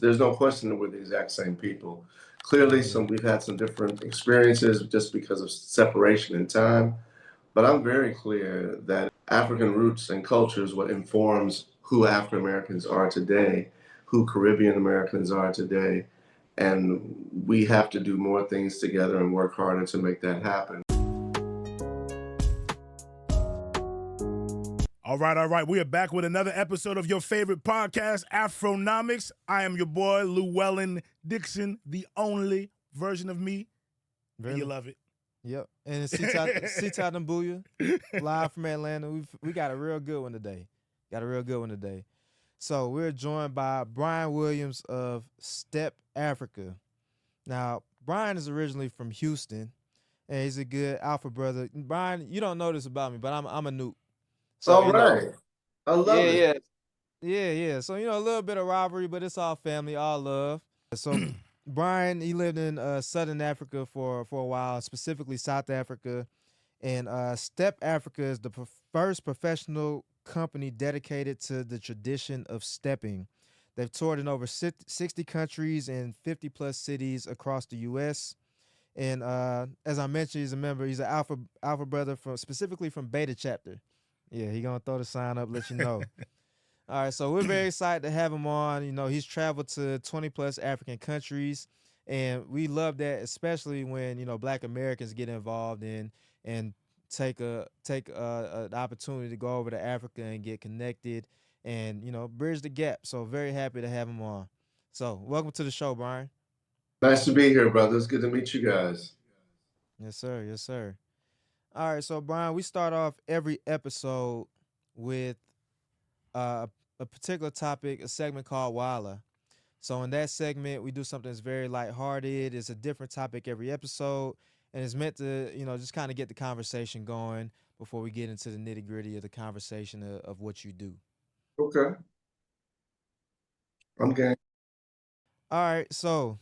There's no question that we're the exact same people. Clearly, we've had some different experiences just because of separation in time. But I'm very clear that African roots and culture is what informs who African Americans are today, who Caribbean Americans are today. And we have to do more things together and work harder to make that happen. All right. We are back with another episode of your favorite podcast, Afronomics. I am your boy, Llewellyn Dixon, the only version of me. Really? You love it. Yep. And Sita Nambuya, live from Atlanta. We got a real good one today. So we're joined by Brian Williams of Step Afrika. Now, Brian is originally from Houston, and he's a good alpha brother. Brian, you don't know this about me, but I'm a Nuke. So, all right. I love it. Yeah. So, a little bit of rivalry, but it's all family, all love. So Brian, he lived in Southern Africa for a while, specifically South Africa. And Step Afrika is the first professional company dedicated to the tradition of stepping. They've toured in over 60 countries and 50-plus cities across the U.S. And as I mentioned, he's an alpha brother specifically from Beta Chapter. Yeah, he gonna throw the sign up, let you know. All right, so we're very excited to have him on. He's traveled to 20-plus African countries, and we love that, especially when Black Americans get involved and take an opportunity to go over to Africa and get connected and bridge the gap. So very happy to have him on. So welcome to the show, Brian. Nice to be here, brother. It's good to meet you guys. Yes, sir. All right, so Brian, we start off every episode with a particular topic, a segment called Walla. So in that segment, we do something that's very lighthearted. It's a different topic every episode, and it's meant to, just kind of get the conversation going before we get into the nitty gritty of the conversation of what you do. Okay. I'm game. All right, so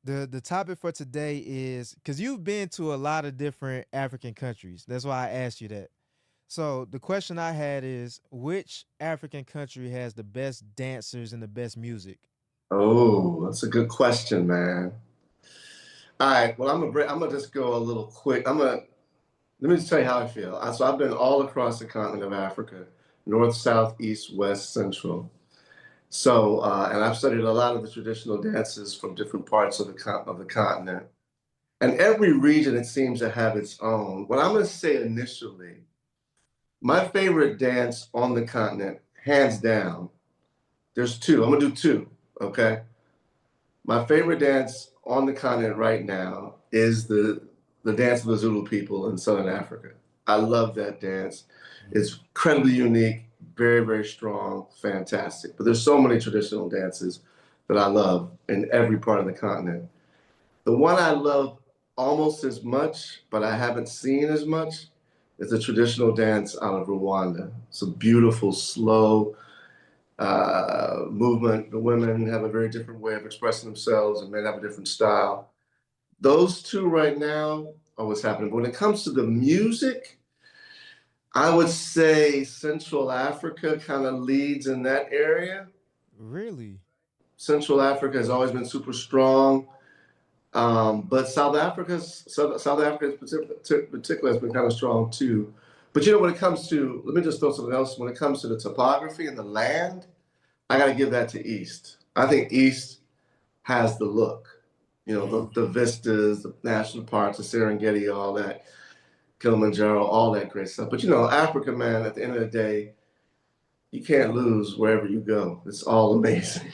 the topic for today is, because you've been to a lot of different African countries. That's why I asked you that. So the question I had is, which African country has the best dancers and the best music? Oh, that's a good question, man. All right, well, I'm gonna just go a little quick. Let me just tell you how I feel. So I've been all across the continent of Africa, north, south, east, west, central. So, and I've studied a lot of the traditional dances from different parts of the continent. And every region, it seems to have its own. What I'm going to say initially, my favorite dance on the continent, hands down, there's two. I'm going to do two, okay? My favorite dance on the continent right now is the dance of the Zulu people in Southern Africa. I love that dance. It's incredibly unique, very, very strong, fantastic. But there's so many traditional dances that I love in every part of the continent. The one I love almost as much, but I haven't seen as much, is a traditional dance out of Rwanda. It's a beautiful, slow movement. The women have a very different way of expressing themselves, and men have a different style. Those two right now are what's happening. But when it comes to the music, I would say Central Africa kind of leads in that area. Really? Central Africa has always been super strong. But South Africa in particular has been kind of strong too. But when it comes to, let me just throw something else. When it comes to the topography and the land, I got to give that to East. I think East has the look. The vistas, the national parks, the Serengeti, all that, Kilimanjaro, all that great stuff. But Africa, man, at the end of the day, you can't lose wherever you go. It's all amazing.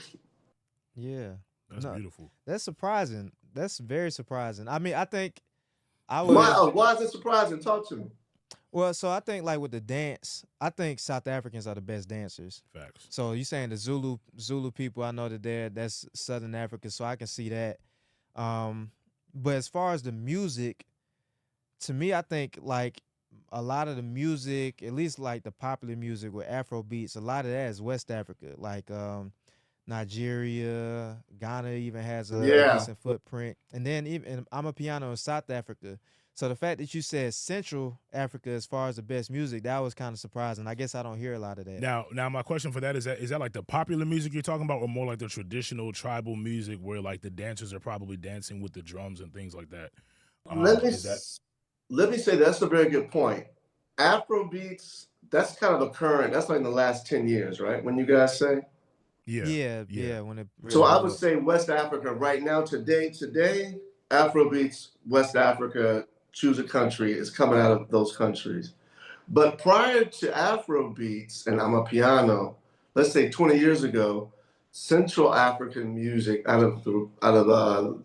Yeah. That's beautiful. That's surprising. That's very surprising. I mean, I think I would. Why is it surprising? Talk to me. Well, so I think like with the dance, I think South Africans are the best dancers. Facts. So you saying the Zulu people, I know that that's Southern Africa, so I can see that. But as far as the music, to me, I think like a lot of the music, at least like the popular music with Afro beats, a lot of that is West Africa, like Nigeria, Ghana even has a decent footprint, and then even I'm a piano in South Africa. So the fact that you said Central Africa as far as the best music, that was kind of surprising. I guess I don't hear a lot of that. Now, my question for that is that like the popular music you're talking about, or more like the traditional tribal music where like the dancers are probably dancing with the drums and things like that? Let me Is that let me say that's a very good point. Afro beats, that's kind of a current. That's like in the last 10 years, right? When you guys say. yeah, yeah. Yeah, when it So really I blew would up. say West Africa right now, today, Afrobeats, West Africa, choose a country, is coming out of those countries. But prior to Afrobeats and Amapiano, let's say 20 years ago, Central African music out of the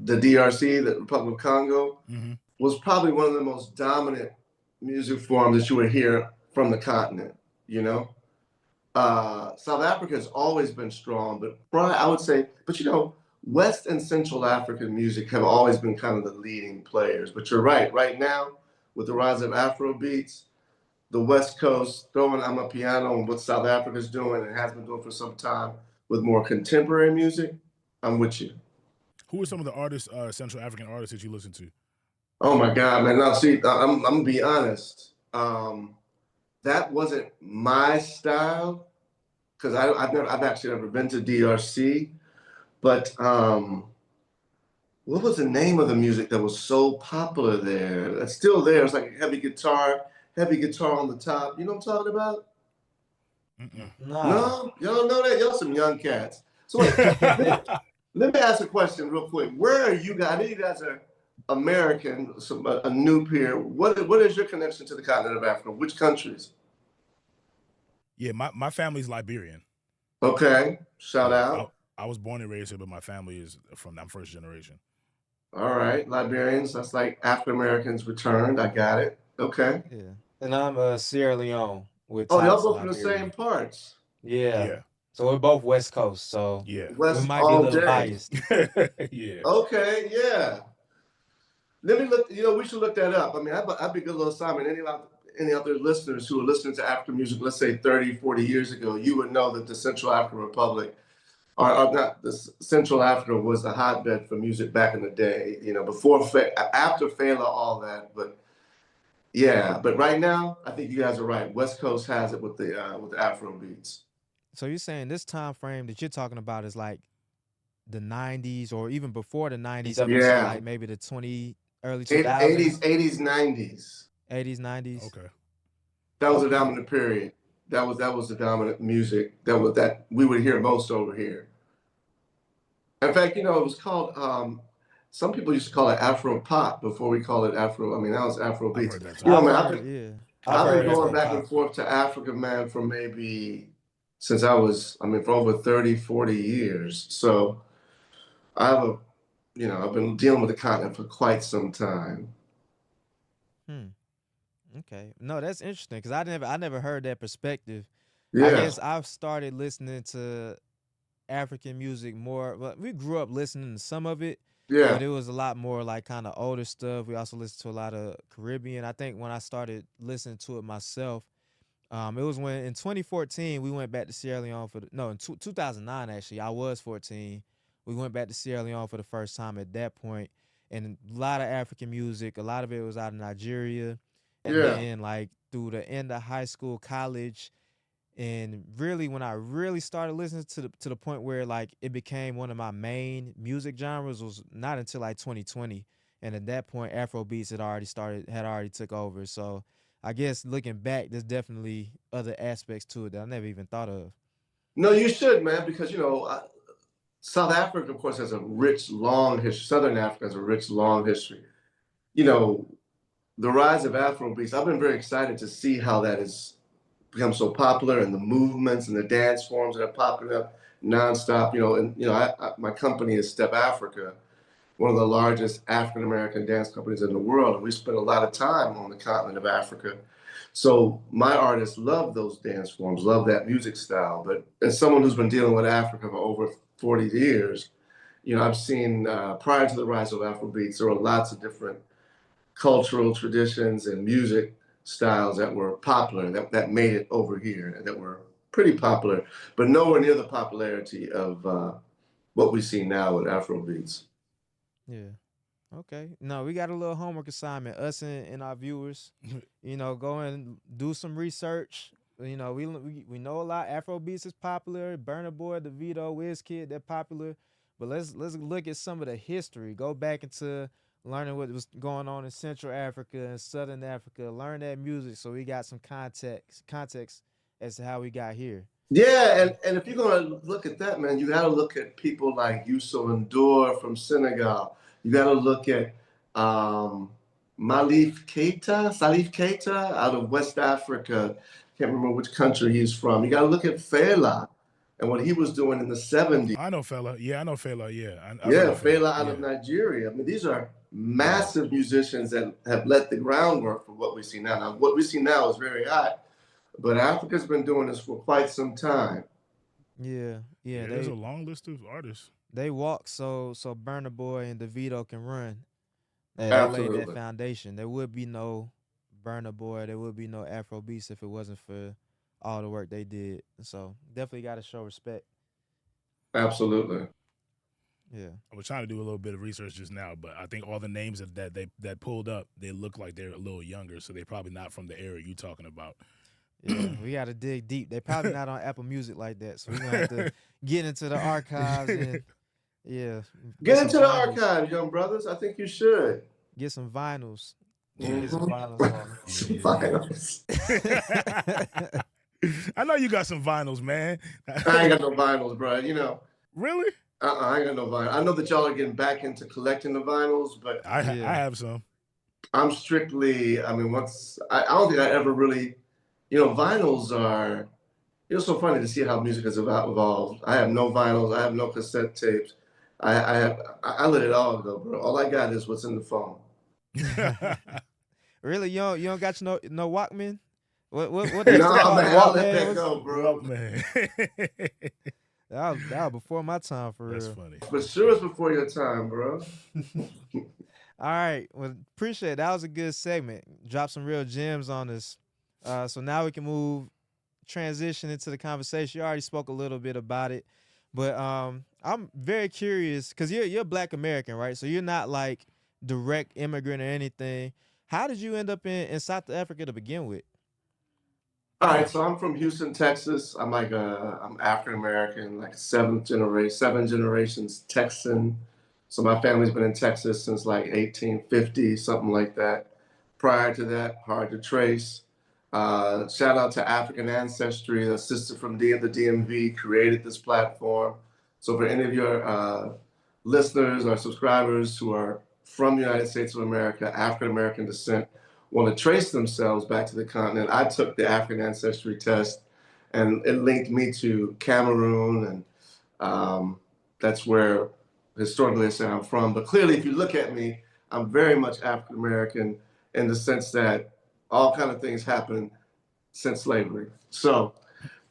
DRC, the Republic of Congo, Mm-hmm. was probably one of the most dominant music forms that you would hear from the continent, you know? South Africa has always been strong, but I would say, but West and Central African music have always been kind of the leading players. But you're right. Right now, with the rise of Afro beats, the West Coast throwing Amapiano and what South Africa's doing and has been doing for some time with more contemporary music, I'm with you. Who are some of the artists, Central African artists that you listen to? Oh my God, man! Now, see, I'm gonna be honest. That wasn't my style because I've actually never been to DRC. But what was the name of the music that was so popular there? That's still there. It's like heavy guitar on the top. You know what I'm talking about? Nah. No, y'all don't know that. Y'all some young cats. So wait, let me ask a question real quick. Where are you guys? I know you guys are American, a noob here. What is your connection to the continent of Africa? Which countries? Yeah, my family's Liberian. Okay, shout Yeah, out. I was born and raised here, but my family is I'm first generation. All right, Liberians. That's like African Americans returned. I got it. Okay. Yeah. And I'm Sierra Leone with Oh, y'all ties to both from the same Liberia. parts. Yeah. Yeah, So we're both West Coast, so yeah, we West might be a all little day. biased. yeah. Okay, yeah. Let me look. We should look that up. I mean, I'd be a good little assignment. Any other listeners who are listening to African music, let's say 30, 40 years ago, you would know that the Central African Republic, or not, the Central Africa was a hotbed for music back in the day. After Fela, all that. But yeah, but right now, I think you guys are right. West Coast has it with the Afro beats. So you're saying this time frame that you're talking about is like the 90s or even before the 90s up until Yeah, like maybe the early 80s, 2000s, 80s, 90s. 80s, 90s? Okay. That was a Okay. dominant period. That was the dominant music that we would hear most over here. In fact, it was called. Some people used to call it Afro pop before we call it Afro. I mean, now it's Afro I've beats. heard that I've term. Man, heard I've I've been heard going Afro back and pop. forth to Africa, man, for maybe since for over 30, 40 years. So I have I've been dealing with the continent for quite some time. Hmm. Okay. No, that's interesting because I never heard that perspective. I Yeah, guess I've started listening to African music more. But we grew up listening to some of it, yeah, but it was a lot more like kind of older stuff. We also listened to a lot of Caribbean. I think when I started listening to it myself, it was when in 2014 we went back to Sierra Leone in 2009 actually. I was 14. We went back to Sierra Leone for the first time at that point, and a lot of African music. A lot of it was out of Nigeria, and yeah. then like through the end of high school, college, and really when I really started listening to the point where like it became one of my main music genres was not until like 2020, and at that point Afro beats had already took over. So I guess looking back, there's definitely other aspects to it that I never even thought of. No, you should, man, because South Africa, of course, has a rich, long history. Southern Africa has a rich, long history. You know, the rise of Afrobeats, I've been very excited to see how that has become so popular and the movements and the dance forms that are popping up nonstop. My company is Step Afrika, one of the largest African American dance companies in the world. And we spend a lot of time on the continent of Africa. So my artists love those dance forms, love that music style. But as someone who's been dealing with Africa for over 40 years, I've seen prior to the rise of Afrobeats, there were lots of different cultural traditions and music styles that were popular, that made it over here, that were pretty popular, but nowhere near the popularity of what we see now with Afrobeats. Yeah. Okay. No, we got a little homework assignment. Us and our viewers, go and do some research. We know a lot. Afro beats is popular. Burna Boy, DeVito, Wizkid, they're popular. But let's look at some of the history. Go back into learning what was going on in Central Africa and Southern Africa. Learn that music so we got some context as to how we got here. Yeah, and if you're gonna look at that, man, you gotta look at people like Youssou N'Dour from Senegal. You gotta look at Salif Keita out of West Africa. Can't remember which country he's from. You gotta look at Fela and what he was doing in the 70s. I know Fela. Yeah, I know Fela. Yeah, Yeah, Fela out of Nigeria. I mean, these are massive musicians that have let the groundwork for what we see now. Now, what we see now is very hot. But Africa's been doing this for quite some time. Yeah. There's a long list of artists. They walk so Burna Boy and DeVito can run. They laid that foundation. There would be no Burna Boy. There would be no Afro Beats if it wasn't for all the work they did. So definitely got to show respect. Absolutely. Yeah. I was trying to do a little bit of research just now, but I think all the names that pulled up, they look like they're a little younger, so they're probably not from the era you're talking about. Yeah, we got to dig deep. They probably not on Apple Music like that, so we're gonna have to get into the archives and get into the archives, young brothers. I think you should get some vinyls. Get some vinyls. Vinyls. I know you got some vinyls, man. I ain't got no vinyls, bro. Really? I ain't got no vinyl. I know that y'all are getting back into collecting the vinyls, but I have some. I'm strictly. I mean, I don't think I ever really. Vinyls are, it's so funny to see how music has evolved. I have no vinyls. I have no cassette tapes. I let it all go, bro. All I got is what's in the phone. Really? You don't got no Walkman? What No, man, I'll let that go, bro. Man. That was before my time, for real. That's funny. For sure it's before your time, bro. All right. Well, appreciate it. That was a good segment. Drop some real gems on us. So now we can transition into the conversation. You already spoke a little bit about it, but I'm very curious because you're Black American, right? So you're not like direct immigrant or anything. How did you end up in South Africa to begin with? All right, so I'm from Houston, Texas. I'm African American, like seven generations Texan. So my family's been in Texas since like 1850, something like that. Prior to that, hard to trace. Shout out to African Ancestry, a sister from the DMV created this platform. So for any of your listeners or subscribers who are from the United States of America, African American descent, want to trace themselves back to the continent, I took the African Ancestry test and it linked me to Cameroon, and that's where historically I say I'm from. But clearly, if you look at me, I'm very much African American in the sense that all kind of things happen since slavery. So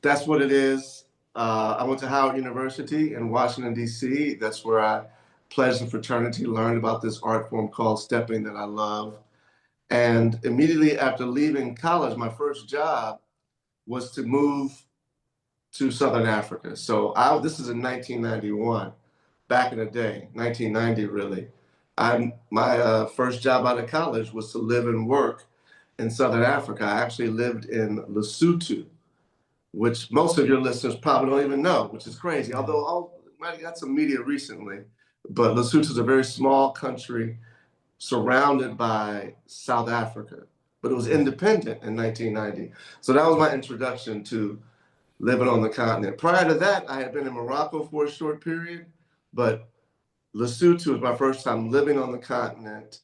that's what it is. I went to Howard University in Washington, D.C. That's where I pledged in fraternity, learned about this art form called stepping that I love. And immediately after leaving college, my first job was to move to Southern Africa. So this is in 1991, back in the day, 1990 really. My first job out of college was to live and work in Southern Africa. I actually lived in Lesotho, which most of your listeners probably don't even know, which is crazy. Although I might have got some media recently, but Lesotho is a very small country surrounded by South Africa, but it was independent in 1990. So that was my introduction to living on the continent. Prior to that, I had been in Morocco for a short period, but Lesotho was my first time living on the continent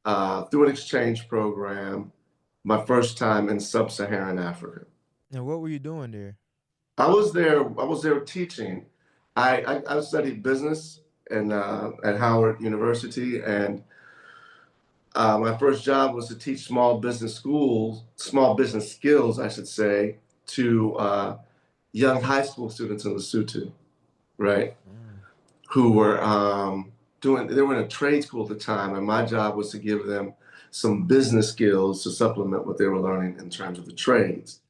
through an exchange program, my first time in sub-Saharan Africa. And what were you doing there? I was there teaching. I studied business at Howard University, and my first job was to teach small business skills, I should say, to young high school students in Lesotho, right? Who were they were in a trade school at the time, and my job was to give them some business skills to supplement what they were learning in terms of the trades.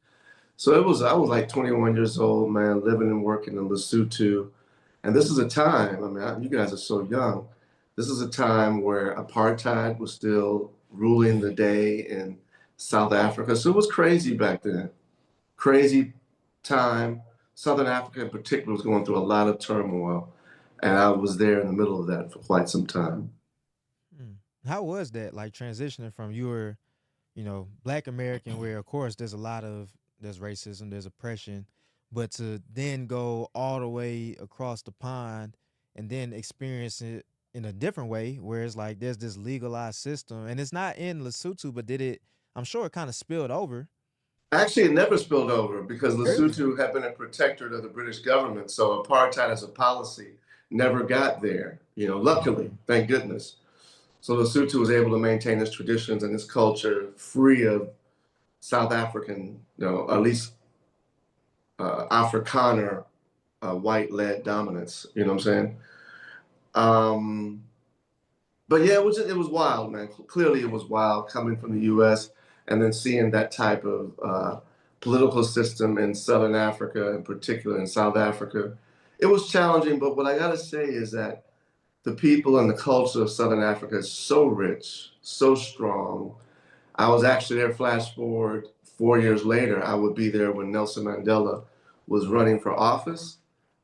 So I was like 21 years old, man, living and working in Lesotho. And this is a time, I mean, you guys are so young. This is a time where apartheid was still ruling the day in South Africa. So it was crazy back then. Crazy time. Southern Africa in particular was going through a lot of turmoil. And I was there in the middle of that for quite some time. How was that, like transitioning from you were, Black American, where of course there's racism, there's oppression, but to then go all the way across the pond and then experience it in a different way, where it's like there's this legalized system, and it's not in Lesotho, but did it? I'm sure it kind of spilled over. Actually, it never spilled over because Really? Lesotho had been a protectorate of the British government. So apartheid as a policy never got there, luckily, thank goodness. So Lesotho was able to maintain its traditions and its culture free of South African, at least Afrikaner white-led dominance. You know what I'm saying? But yeah, it was wild, man. Clearly, it was wild coming from the U.S. and then seeing that type of political system in Southern Africa, in particular in South Africa. It was challenging, but what I gotta say is that the people and the culture of Southern Africa is so rich, so strong. I was actually there, flash forward 4 years later, I would be there when Nelson Mandela was running for office.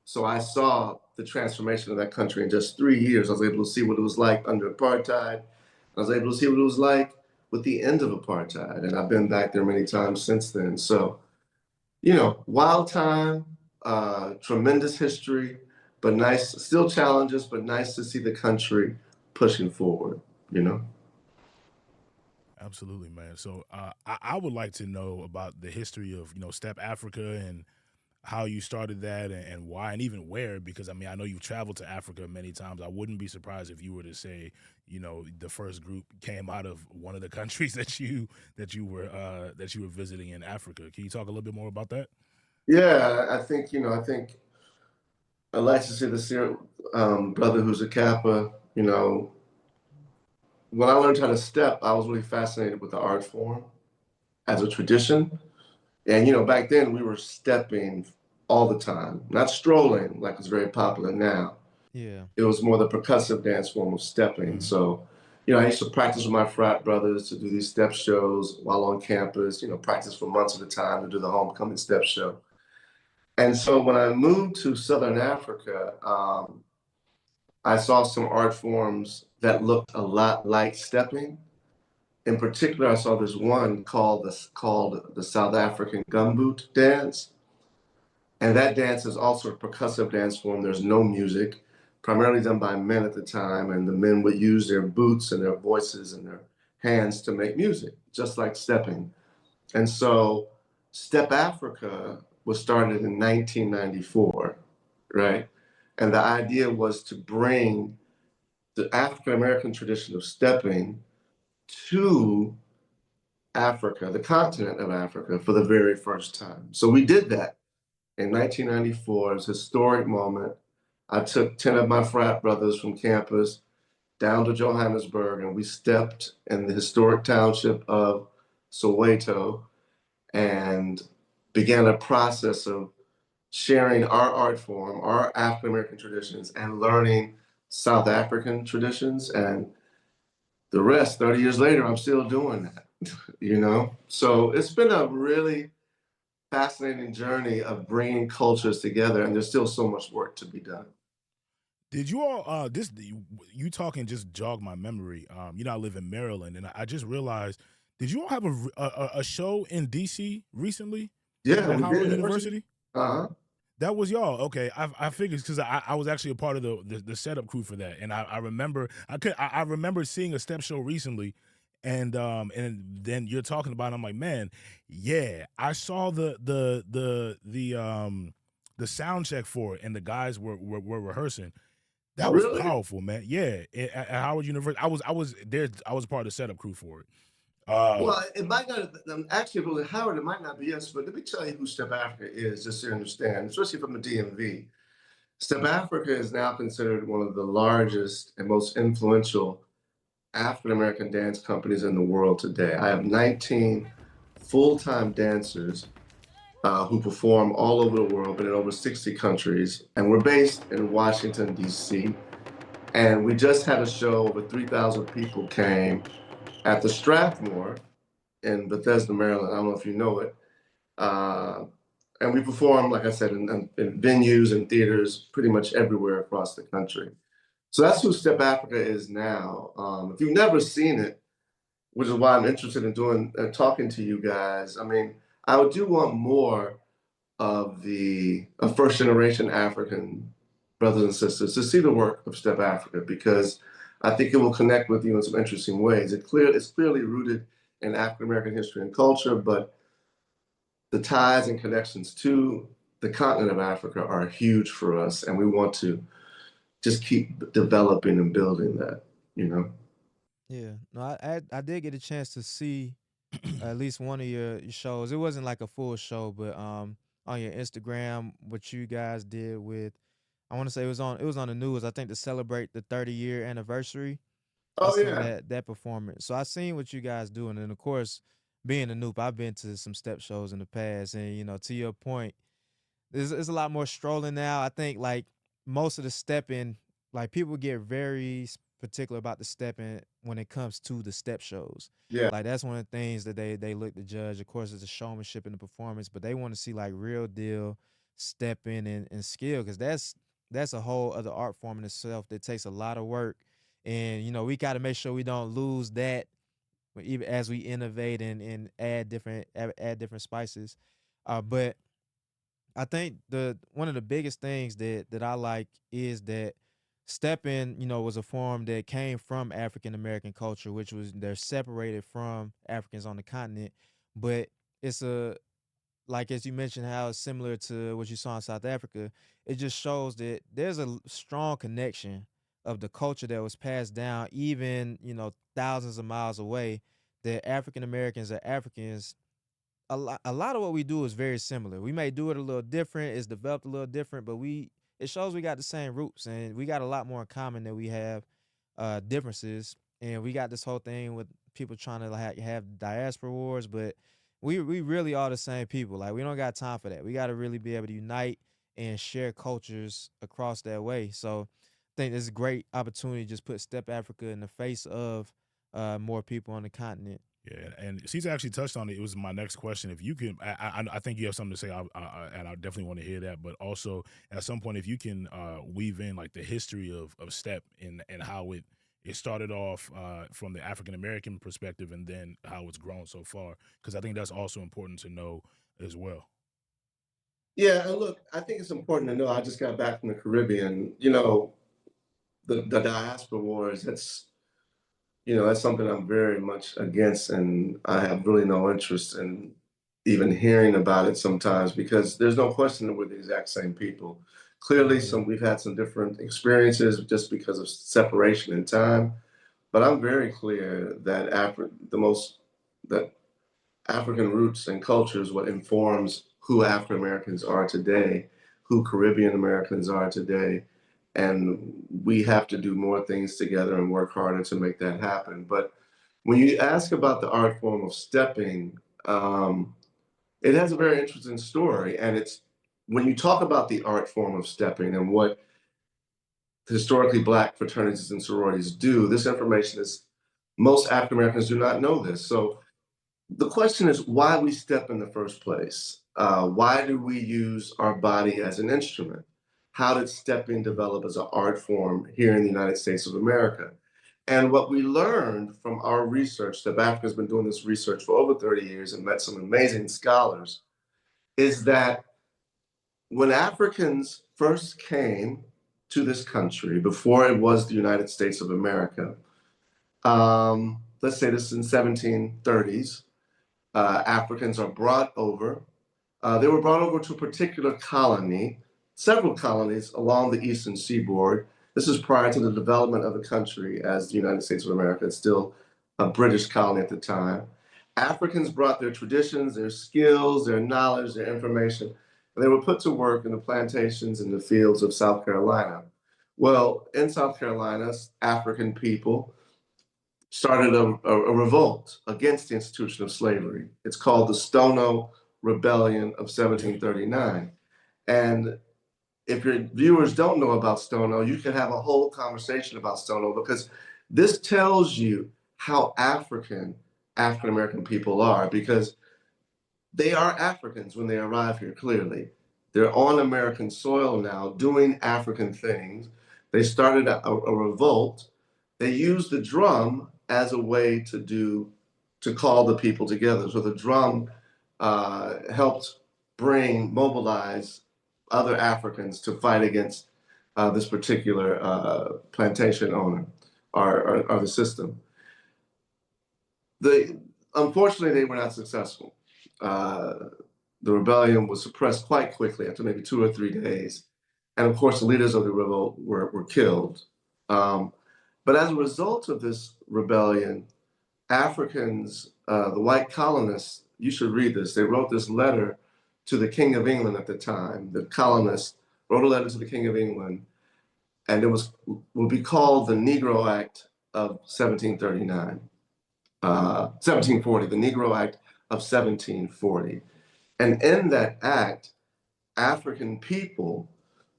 So I saw the transformation of that country in just 3 years. I was able to see what it was like under apartheid. I was able to see what it was like with the end of apartheid. And I've been back there many times since then. So, wild time, tremendous history, but nice, still challenges, but nice to see the country pushing forward, you know? Absolutely, man. So I would like to know about the history of, Step Afrika and how you started that and why and even where, because I mean, I know you've traveled to Africa many times. I wouldn't be surprised if you were to say, the first group came out of one of the countries that you were visiting in Africa. Can you talk a little bit more about that? Yeah, I think I'd like to see the brother who's a Kappa, when I learned how to step, I was really fascinated with the art form as a tradition. And back then we were stepping all the time, not strolling like it's very popular now. Yeah. It was more the percussive dance form of stepping. Mhm. So, I used to practice with my frat brothers to do these step shows while on campus, practice for months at a time to do the homecoming step show. And so when I moved to Southern Africa, I saw some art forms that looked a lot like stepping. In particular, I saw this one called the South African gumboot dance. And that dance is also a percussive dance form. There's no music, primarily done by men at the time, and the men would use their boots and their voices and their hands to make music, just like stepping. And so Step Africa was started in 1994, right? And the idea was to bring the African American tradition of stepping to Africa, the continent of Africa, for the very first time. So we did that in 1994. It was a historic moment. I took 10 of my frat brothers from campus down to Johannesburg, and we stepped in the historic township of Soweto and began a process of sharing our art form, our African American traditions, and learning South African traditions. And the rest, 30 years later, I'm still doing that. So it's been a really fascinating journey of bringing cultures together, and there's still so much work to be done. Did you all this you talking just jogged my memory. I live in Maryland, and I just realized, did you all have a show in DC recently Yeah, at we Howard did. University? Uh-huh. That was y'all. Okay, I figured because I was actually a part of the setup crew for that, and I remember I remember seeing a step show recently, and then you're talking about it, I'm like, man, yeah, I saw the sound check for it, and the guys were rehearsing. That was Really? powerful, man. Yeah, at Howard University, I was there. I was part of the setup crew for it. Well, it might not, actually, if it was Howard, it might not be us, but let me tell you who Step Africa is, just so you understand, especially from the DMV. Step Africa is now considered one of the largest and most influential African American dance companies in the world today. I have 19 full-time dancers who perform all over the world, but in over 60 countries. And we're based in Washington, D.C. And we just had a show, over 3,000 people came at the Strathmore in Bethesda, Maryland. I don't know if you know it. Uh, and we perform, like I said, in venues and theaters pretty much everywhere across the country. So that's who Step Africa is now. If you've never seen it, which is why I'm interested in doing talking to you guys. I mean, I do want more of the first generation African brothers and sisters to see the work of Step Africa, because I think it will connect with you in some interesting ways. It's clearly rooted in African American history and culture, but the ties and connections to the continent of Africa are huge for us, and we want to just keep developing and building that, you know? Yeah. No, I did get a chance to see at least one of your shows. It wasn't like a full show, but on your Instagram, what you guys did with, I want to say it was on the news. I think to celebrate the 30-year anniversary. I Oh seen yeah. that performance. So I seen what you guys doing, and of course, being a noob, I've been to some step shows in the past, and to your point, there's a lot more strolling now. I think like most of the stepping, like people get very particular about the stepping when it comes to the step shows. Yeah. Like that's one of the things that they look to judge. Of course, it's the showmanship and the performance, but they want to see like real deal stepping and skill, because that's a whole other art form in itself that takes a lot of work. And we got to make sure we don't lose that even as we innovate and add different spices. But I think the one of the biggest things that I like is that stepping, was a form that came from African American culture, which was they're separated from Africans on the continent, but it's a like as you mentioned how it's similar to what you saw in South Africa. It just shows that there's a strong connection of the culture that was passed down, even thousands of miles away. That African Americans are Africans, a lot of what we do is very similar. We may do it a little different, it's developed a little different, but it shows we got the same roots, and we got a lot more in common than we have differences. And we got this whole thing with people trying to like have diaspora wars, but we really are the same people. Like we don't got time for that. We got to really be able to unite and share cultures across that way. So I think this is a great opportunity to just put Step Africa in the face of more people on the continent. Yeah, and she's actually touched on it. It was my next question. If you can, I think you have something to say, and I definitely want to hear that. But also, at some point, if you can weave in like the history of step and how it started off from the African American perspective, and then how it's grown so far, because I think that's also important to know as well. Yeah, and look, I think it's important to know. I just got back from the Caribbean. The diaspora wars. That's something I'm very much against, and I have really no interest in even hearing about it sometimes, because there's no question that we're the exact same people. Clearly, Yeah. we've had some different experiences just because of separation in time, but I'm very clear that that African roots and culture is what informs who African Americans are today, who Caribbean Americans are today. And we have to do more things together and work harder to make that happen. But when you ask about the art form of stepping, it has a very interesting story. And it's when you talk about the art form of stepping and what historically Black fraternities and sororities do, this information is most African Americans do not know this. So the question is why we step in the first place. Why do we use our body as an instrument? How did stepping develop as an art form here in the United States of America? And what we learned from our research, Step Africa has been doing this research for over 30 years and met some amazing scholars, is that when Africans first came to this country, before it was the United States of America, let's say this is in 1730s, Africans are brought over. They were brought over to a particular colony, several colonies along the eastern seaboard. This is prior to the development of the country as the United States of America. It's still a British colony at the time. Africans brought their traditions, their skills, their knowledge, their information, and they were put to work in the plantations in the fields of South Carolina. Well, in South Carolina, African people started a revolt against the institution of slavery. It's called the Stono Rebellion of 1739. And if your viewers don't know about Stono, you can have a whole conversation about Stono, because this tells you how African American people are, because they are Africans when they arrive here, clearly. They're on American soil now doing African things. They started a revolt. They used the drum as a way to call the people together. So the drum helped mobilize other Africans to fight against this particular plantation owner or the system. Unfortunately, they were not successful. Uh, the rebellion was suppressed quite quickly after maybe 2 or 3 days. And of course, the leaders of the revolt were killed. But as a result of this rebellion, Africans, the white colonists, you should read this. They wrote this letter to the King of England at the time. The colonists wrote a letter to the King of England, and it will be called the Negro Act of 1739. 1740, the Negro Act of 1740. And in that act, African people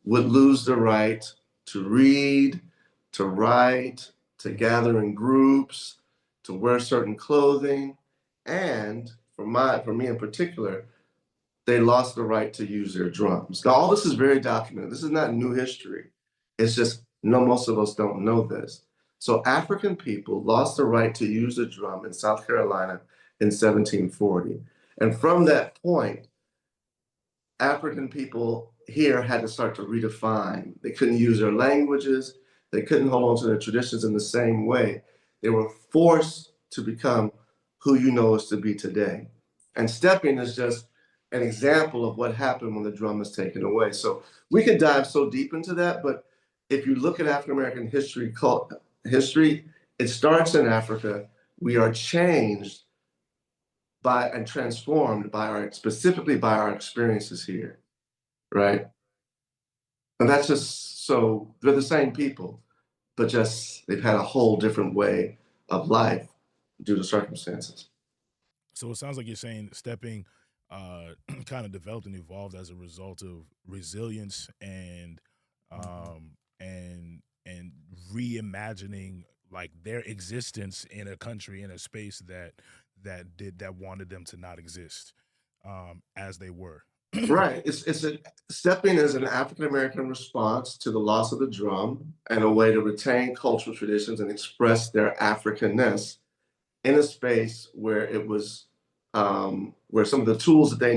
would lose the right to read, to write, to gather in groups, to wear certain clothing, and for me in particular, they lost the right to use their drums. Now, all this is very documented. This is not new history. It's just most of us don't know this. So African people lost the right to use the drum in South Carolina in 1740. And from that point, African people here had to start to redefine. They couldn't use their languages. They couldn't hold on to their traditions in the same way. They were forced to become who you know us to be today. And stepping is just an example of what happened when the drum is taken away. So we could dive so deep into that, but if you look at African American history, it starts in Africa. We are changed by and transformed specifically by our experiences here, right? And that's just, so they're the same people, but just they've had a whole different way of life due to circumstances. So it sounds like you're saying stepping kind of developed and evolved as a result of resilience and and reimagining like their existence in a country, in a space that wanted them to not exist as they were. Right. Stepping is an African American response to the loss of the drum and a way to retain cultural traditions and express their Africanness in a space where it was where some of the tools that they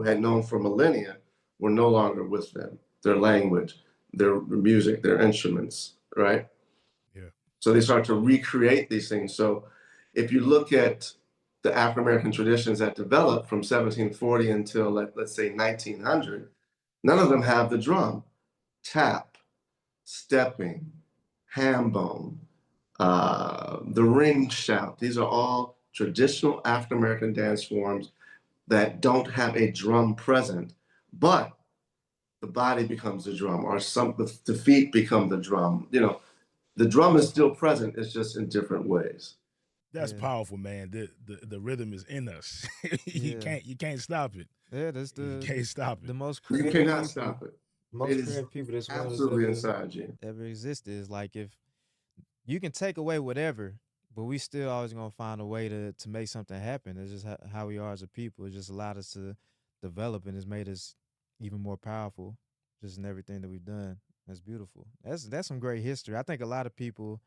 had known for millennia were no longer with them. Their language, their music, their instruments, right? Yeah. So they start to recreate these things. So if you look at the African American traditions that developed from 1740 until let's say 1900, none of them have the drum. Tap, stepping, ham bone, the ring shout. These are all traditional African American dance forms that don't have a drum present, but the body becomes the drum, or the feet become the drum. You know, the drum is still present. It's just in different ways. That's Yeah. powerful, man. The rhythm is in us. you Yeah. can't stop it. Yeah, that's You can't stop the it. most You creative cannot people stop it. It Most is creative people this world has absolutely inside you. ever existed. Is like, if you can take away whatever, but we still always gonna find a way to make something happen. It's just how we are as a people. It just allowed us to develop, and it's made us even more powerful, just in everything that we've done. That's beautiful. That's some great history. I think a lot of people,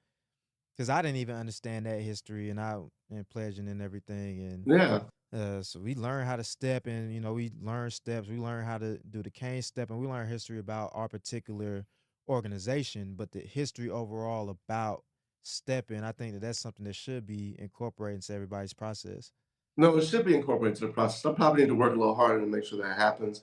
because I didn't even understand that history, and pledging and everything, and Yeah. so we learn how to step, and we learn steps. We learn how to do the cane step, and we learn history about our particular organization. But the history overall about stepping, I think that's something that should be incorporated into everybody's process. No, it should be incorporated into the process. I probably need to work a little harder to make sure that happens.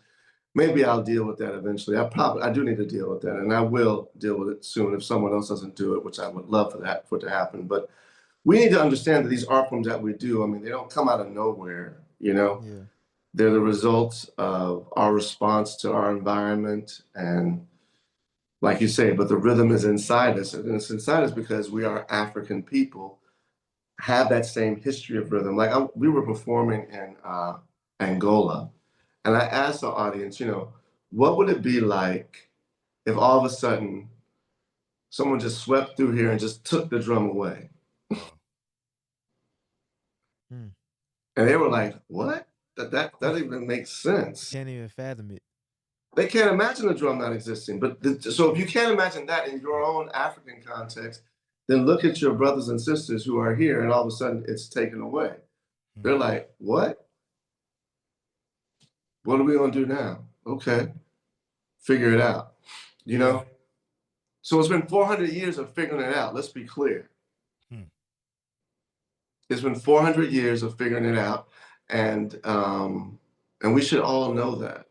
Maybe I'll deal with that eventually. I do need to deal with that, and I will deal with it soon if someone else doesn't do it, which I would love for it to happen. But we need to understand that these art forms that we do, I mean, they don't come out of nowhere, you know? Yeah, They're the results of our response to our environment, and like you say, but the rhythm is inside us, and it's inside us because we are African people, have that same history of rhythm. Like we were performing in Angola, and I asked the audience, what would it be like if all of a sudden someone just swept through here and just took the drum away. Wow. Hmm. And they were like, what? That even makes sense. Can't even fathom it. They can't imagine a drum not existing. But so if you can't imagine that in your own African context, then look at your brothers and sisters who are here and all of a sudden it's taken away. They're like, what? What are we gonna do now? Okay, figure it out. You know? So it's been 400 years of figuring it out. Let's be clear. It's been 400 years of figuring it out, and we should all know that.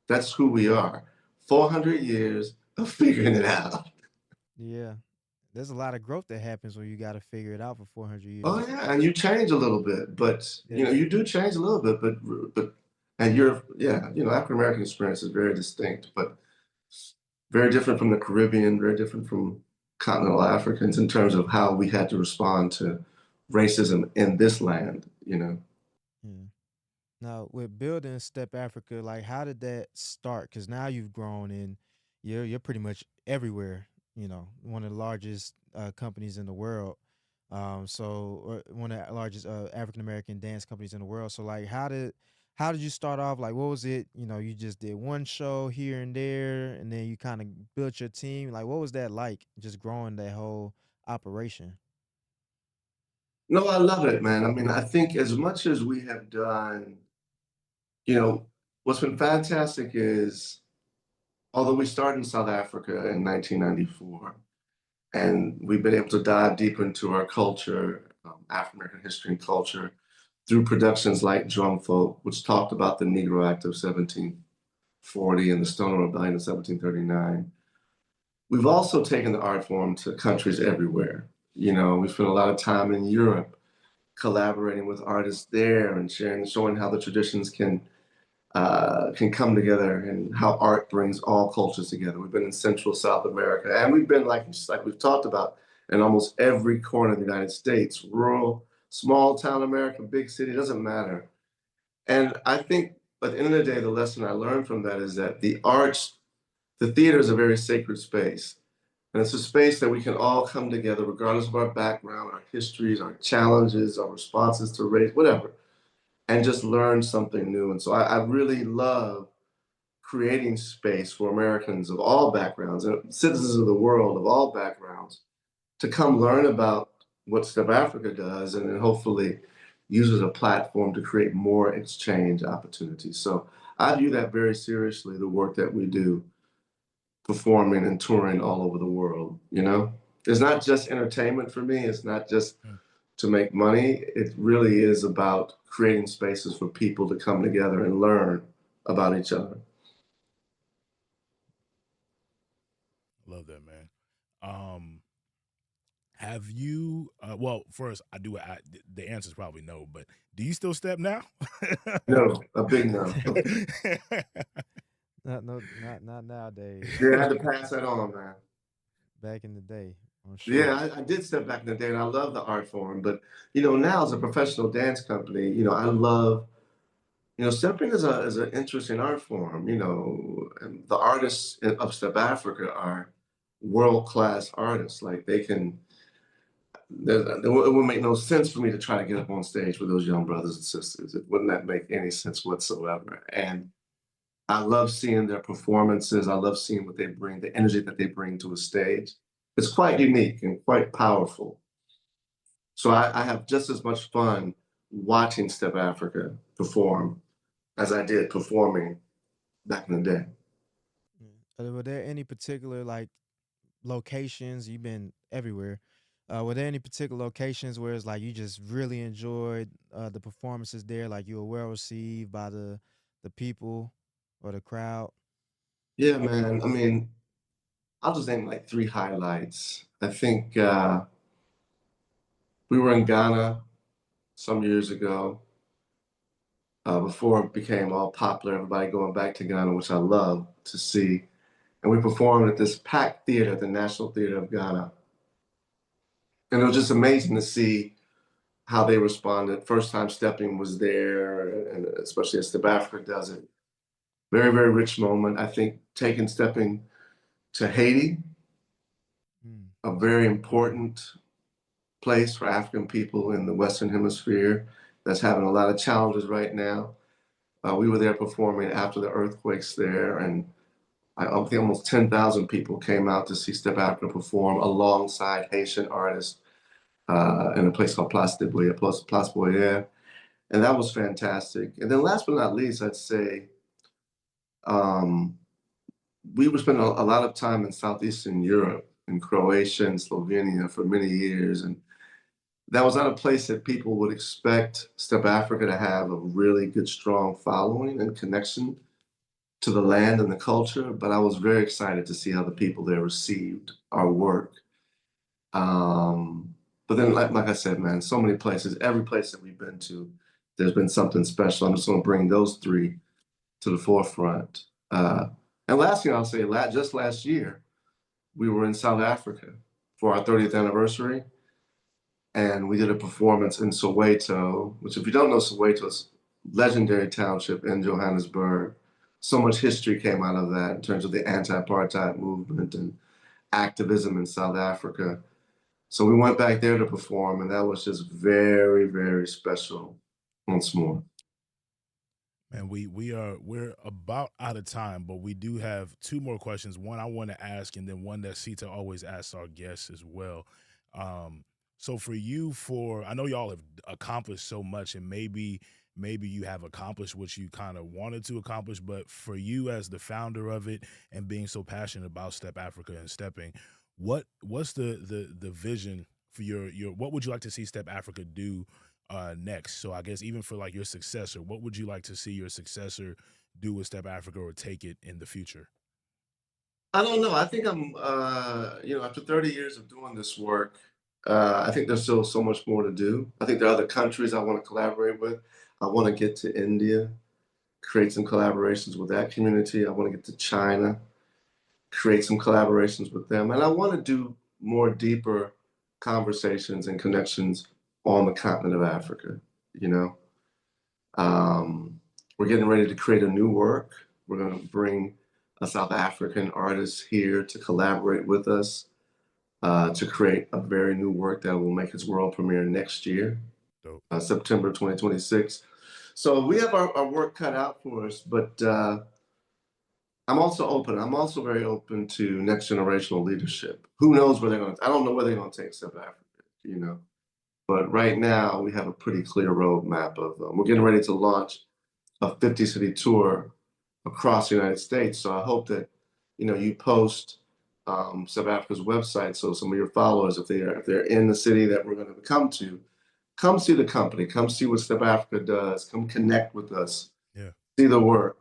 That's who we are. 400 years of figuring it out. Yeah. There's a lot of growth that happens when you got to figure it out for 400 Oh years. yeah, and you change a little bit, but you know Yes. you do change a little bit, but and you're yeah, you know African American experience is very distinct, but very different from the Caribbean, very different from continental Africans in terms of how we had to respond to racism in this land. You know. Yeah. Now, with building Step Africa, like how did that start? Because now you've grown and you're pretty much everywhere. You know, one of the largest companies in the world. Or one of the largest African American dance companies in the world. So, like, how did you start off? Like, what was it? You know, you just did one show here and there, and then you kind of built your team. Like, what was that like? Just growing that whole operation. No, I love it, man. I mean, I think as much as we have done, you know, what's been fantastic is although we started in South Africa in 1994, and we've been able to dive deep into our culture, African American history and culture, through productions like Drum Folk, which talked about the Negro Act of 1740 and the Stoner Rebellion of 1739. We've also taken the art form to countries everywhere. You know, we spent a lot of time in Europe collaborating with artists there and sharing, showing how the traditions can come together and how art brings all cultures together. We've been in Central South America, and we've been like we've talked about in almost every corner of the United States, rural, small town America, big city, doesn't matter. And I think at the end of the day, the lesson I learned from that is that the arts, the theater is a very sacred space. And it's a space that we can all come together, regardless of our background, our histories, our challenges, our responses to race, whatever, and just learn something new. And so I really love creating space for Americans of all backgrounds and citizens of the world of all backgrounds to come learn about what Step Africa does and then hopefully use it as a platform to create more exchange opportunities. So I view that very seriously, the work that we do performing and touring all over the world, you know? It's not just entertainment for me, it's not just to make money. It really is about creating spaces for people to come together and learn about each other. Love that, man. Have you? Well, first, the answer is probably no, but do you still step now? No, a big no. Not nowadays. Yeah, I had to pass that on, man. Back in the day, I'm sure. Yeah, I did step back in the day and I love the art form. But, you know, now as a professional dance company, you know, I love, you know, stepping is an interesting art form, you know, and the artists of Step Africa are world-class artists. Like they can, it would make no sense for me to try to get up on stage with those young brothers and sisters. It wouldn't that make any sense whatsoever. And I love seeing their performances. I love seeing what they bring, the energy that they bring to a stage. It's quite unique and quite powerful. So I have just as much fun watching Step Africa perform as I did performing back in the day. Were there any particular like locations? You've been everywhere. Were there any particular locations where it's like you just really enjoyed the performances there? Like you were well received by the people or the crowd? Yeah, man. I mean, I'll just name like three highlights. I think we were in Ghana some years ago, before it became all popular, everybody going back to Ghana, which I love to see. And we performed at this packed theater at the National Theater of Ghana. And it was just amazing to see how they responded. First time stepping was there, and especially as Step Africa does it. Very, very rich moment. I think taking stepping to Haiti, Mm. a very important place for African people in the Western Hemisphere that's having a lot of challenges right now. We were there performing after the earthquakes there, and I think almost 10,000 people came out to see Step Afrika perform alongside Haitian artists in a place called Place Boyer, and that was fantastic. And then last but not least, I'd say um, we were spending a lot of time in Southeastern Europe, in Croatia and Slovenia for many years, and that was not a place that people would expect Step Afrika to have a really good, strong following and connection to the land and the culture. But I was very excited to see how the people there received our work. But then, like I said, man, so many places, every place that we've been to, there's been something special. I'm just going to bring those three to the forefront. And last thing I'll say, just last year, we were in South Africa for our 30th anniversary. And we did a performance in Soweto, which, if you don't know Soweto, is a legendary township in Johannesburg. So much history came out of that in terms of the anti-apartheid movement and activism in South Africa. So we went back there to perform, and that was just very, very special once more. Man, we're about out of time, but we do have two more questions. One I want to ask, and then one that Sita always asks our guests as well. So for you, I know y'all have accomplished so much, and maybe you have accomplished what you kind of wanted to accomplish, but for you as the founder of it and being so passionate about Step Afrika and stepping, what's the vision for your what would you like to see Step Afrika do next? So I guess even for like your successor, what would you like to see your successor do with Step Afrika or take it in the future? I don't know. I think I'm, after 30 years of doing this work, I think there's still so much more to do. I think there are other countries I want to collaborate with. I want to get to India, create some collaborations with that community. I want to get to China, create some collaborations with them. And I want to do more deeper conversations and connections on the continent of Africa, you know. We're getting ready to create a new work. We're going to bring a South African artist here to collaborate with us to create a very new work that will make its world premiere next year, September 2026. So we have our work cut out for us, but I'm also open. I'm also very open to next generational leadership. Who knows where I don't know where they're going to take South Africa, you know. But right now we have a pretty clear roadmap of we're getting ready to launch a 50-city tour across the United States. So I hope that, you post South Africa's website so some of your followers, if they're in the city that we're going to come see the company, come see what Step Afrika does, come connect with us, see the work,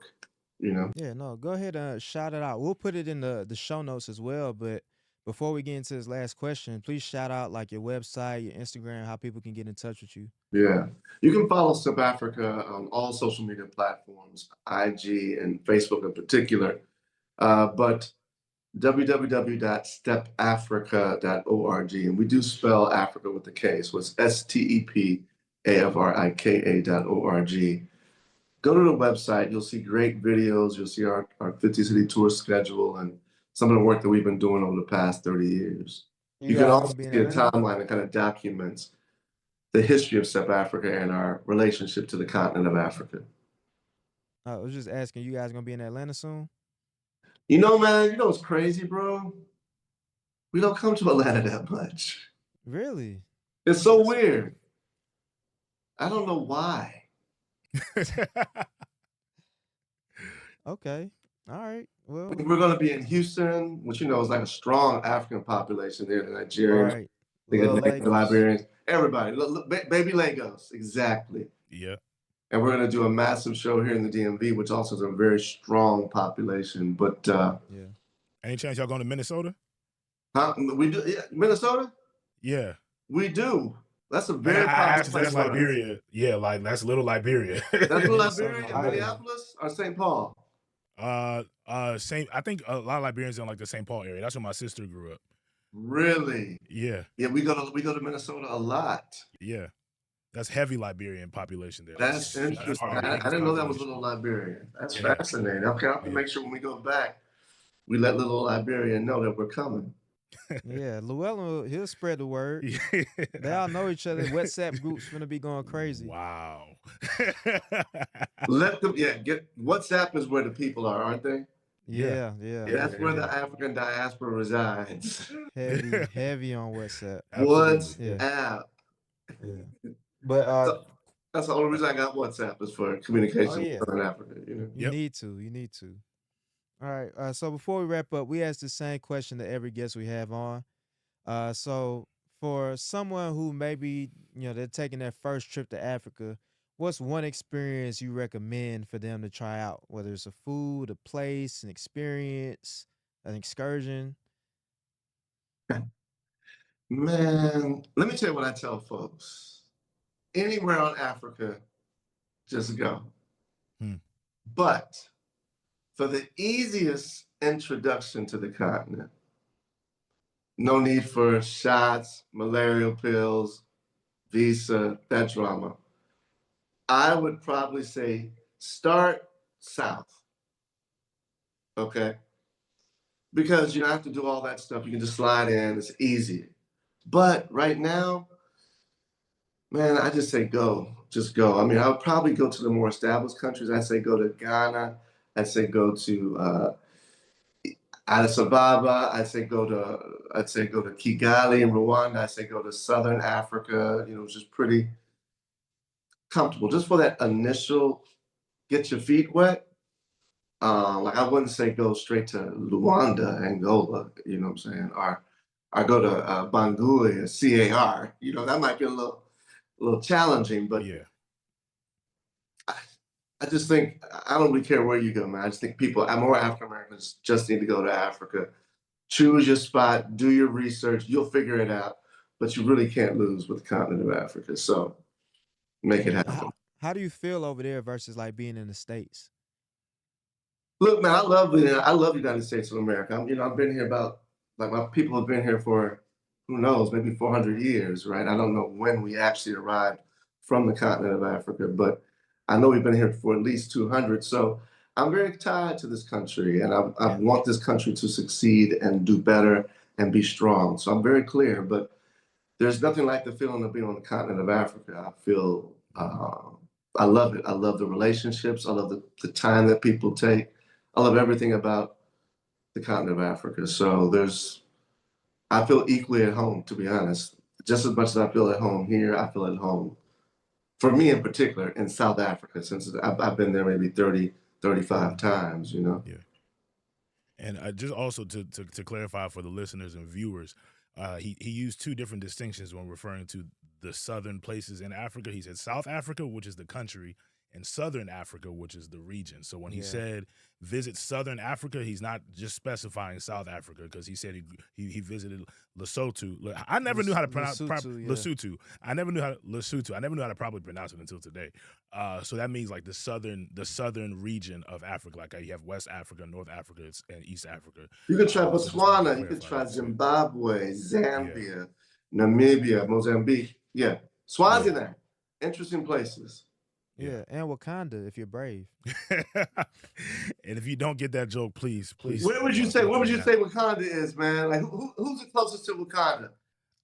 Yeah, no, go ahead and shout it out. We'll put it in the show notes as well. But before we get into this last question, please shout out like your website, your Instagram, how people can get in touch with you. Yeah. You can follow Step Afrika on all social media platforms, IG and Facebook in particular. But www.stepafrika.org. And we do spell Africa with a K. So it's STEPAFRIKA.org. Go to the website. You'll see great videos. You'll see our 50-city tour schedule and some of the work that we've been doing over the past 30 years. You can guys also gonna be in see a Atlanta? timeline that kind of documents the history of Step Afrika and our relationship to the continent of Africa. I was just asking, you guys gonna be in Atlanta soon? Man, what's crazy, bro? We don't come to Atlanta that much. Really? It's so That's weird. I don't know why. okay. All right. Well, We're going to be in Houston, which is like a strong African population there, the Nigerians, right. the Little Ghanaians, the Lagos. Liberians, everybody. Baby Lagos, exactly. Yeah. And we're going to do a massive show here in the DMV, which also has a very strong population. But Yeah. Any chance y'all going to Minnesota? we do Minnesota? Yeah. We do. That's a And very I popular asked place. that's Liberia. Yeah, like that's little Liberia. That's Little Minnesota, Liberia, Liberia. Minneapolis, or St. Paul? Same. I think a lot of Liberians in like the St. Paul area. That's where my sister grew up. Really? Yeah. Yeah, we go to Minnesota a lot. Yeah. That's heavy Liberian population there. That's interesting. our I biggest didn't know that was population. Little Liberia. That's Yeah. fascinating. Okay, I'll have to Yeah. make sure when we go back, we let little Liberia know that we're coming. Yeah, Llewellyn, he'll spread the word. Yeah. They all know each other. WhatsApp groups finna be going crazy. Wow. Let them, yeah, get WhatsApp is where the people are, aren't they? Yeah, yeah. That's where the yeah. African diaspora resides. Heavy on WhatsApp. Absolutely. Yeah, WhatsApp. yeah. But So that's the only reason I got WhatsApp is for communication with yeah, Southern Africa, you know? you Yep. need to. You need to. All right. So before we wrap up, we ask the same question to every guest we have on. So for someone who maybe they're taking their first trip to Africa, what's one experience you recommend for them to try out? Whether it's a food, a place, an experience, an excursion. Man, let me tell you what I tell folks. Anywhere on Africa, just go. Hmm. But for the easiest introduction to the continent, no need for shots, malarial pills, visa, that drama. I would probably say start south, okay? Because you don't have to do all that stuff. You can just slide in, it's easy. But right now, man, I just say go, just go. I mean, I would probably go to the more established countries. I'd say go to Ghana. I'd say go to Addis Ababa. I'd say go to Kigali in Rwanda. I'd say go to Southern Africa. Which is pretty comfortable just for that initial get your feet wet. Like I wouldn't say go straight to Luanda, Angola. You know what I'm saying? Or go to Bangui or CAR. That might be a little challenging, but Yeah. I just think I don't really care where you go, man. I just think more African Americans just need to go to Africa. Choose your spot, do your research, you'll figure it out. But you really can't lose with the continent of Africa. So make it Yeah. happen. How do you feel over there versus like being in the States? Look, man, I love the United States of America. I've been here my people have been here for who knows, maybe 400 years, right? I don't know when we actually arrived from the continent of Africa, but I know we've been here for at least 200. So I'm very tied to this country, and I want this country to succeed and do better and be strong. So I'm very clear, but there's nothing like the feeling of being on the continent of Africa. I feel I love it. I love the relationships. I love the time that people take. I love everything about the continent of Africa. So I feel equally at home, to be honest. Just as much as I feel at home here, I feel at home, for me in particular, in South Africa, since I've been there maybe 30, 35 times, Yeah. And just also to clarify for the listeners and viewers, he used two different distinctions when referring to the southern places in Africa. He said South Africa, which is the country, and Southern Africa, which is the region. So when he said visit Southern Africa, he's not just specifying South Africa, because he said he visited Lesotho. I never knew how to pronounce Lesotho. I never knew how to properly pronounce it until today. So that means like the southern region of Africa. Like you have West Africa, North Africa, and East Africa. You could try So just wanted Botswana, to you could clarify try that too. Zimbabwe, Yeah. Zambia, Namibia, Mozambique. Yeah. Swaziland. Interesting places. Yeah, and Wakanda if you're brave. And if you don't get that joke, please. Where would you say Wakanda is, man? Like who's the closest to Wakanda?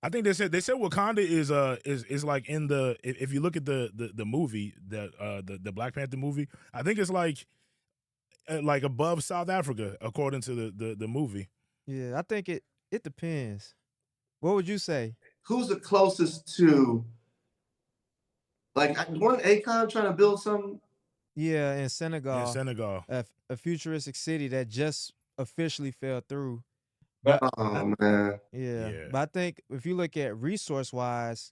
I think they said Wakanda is like in the, if you look at the movie, the Black Panther movie, I think it's like above South Africa according to the movie. Yeah, I think it depends. What would you say? Who's the closest to, like, wasn't Akon trying to build something? Yeah, in Senegal. In Senegal. A futuristic city that just officially fell through. But Oh man. yeah, Yeah. but I think if you look at resource wise,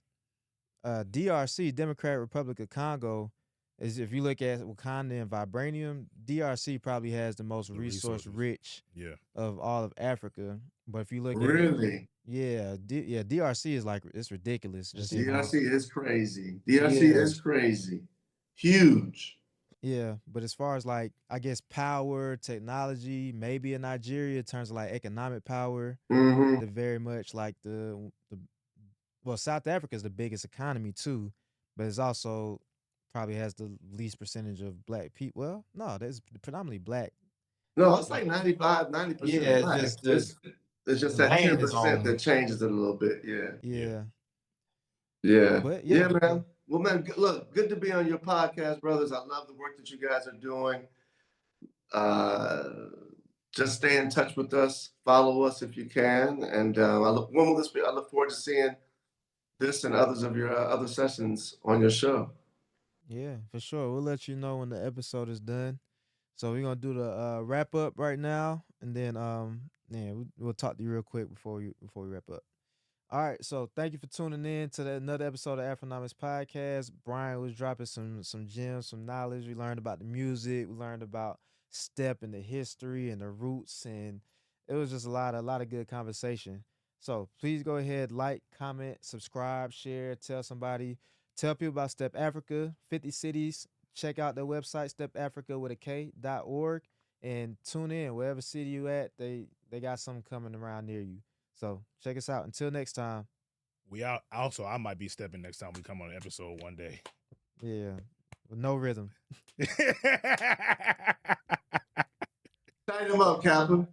DRC, Democratic Republic of Congo, is, if you look at Wakanda and vibranium, DRC probably has the most resource resources. rich Yeah. of all of Africa. But if you look at Really? DRC is like, it's ridiculous. Just the amount. DRC is crazy. DRC Yeah. is crazy. Huge. Yeah, but as far as like, I guess, power, technology, maybe in Nigeria in terms of like economic power, Mm-hmm. they're very much like well, South Africa is the biggest economy too, but it's also probably has the least percentage of black people. Well, no, there's predominantly black No, it's like 95, 90% Yeah, it's black. just It's just the that land is 10% on. that changes it a little bit. Yeah. Yeah. Yeah. But Yeah, yeah. man. Well, man, look, good to be on your podcast, brothers. I love the work that you guys are doing. Just stay in touch with us. Follow us if you can. And when will this be? I look forward to seeing this and others of your other sessions on your show. Yeah, for sure. We'll let you know when the episode is done. So we're gonna do the wrap up right now, and then yeah, we'll talk to you real quick before we wrap up. All right, so thank you for tuning in to another episode of Afronomics Podcast. Brian was dropping some gems, some knowledge. We learned about the music, we learned about Step and the history and the roots, and it was just a lot of good conversation. So please go ahead, like, comment, subscribe, share, tell somebody, tell people about Step Africa, 50 cities. Check out their website, stepafrica.org, and tune in wherever city you at. They got something coming around near you. So check us out. Until next time. We out. Also, I might be stepping next time we come on an episode one day. Yeah. With no rhythm. Tighten them up, Captain.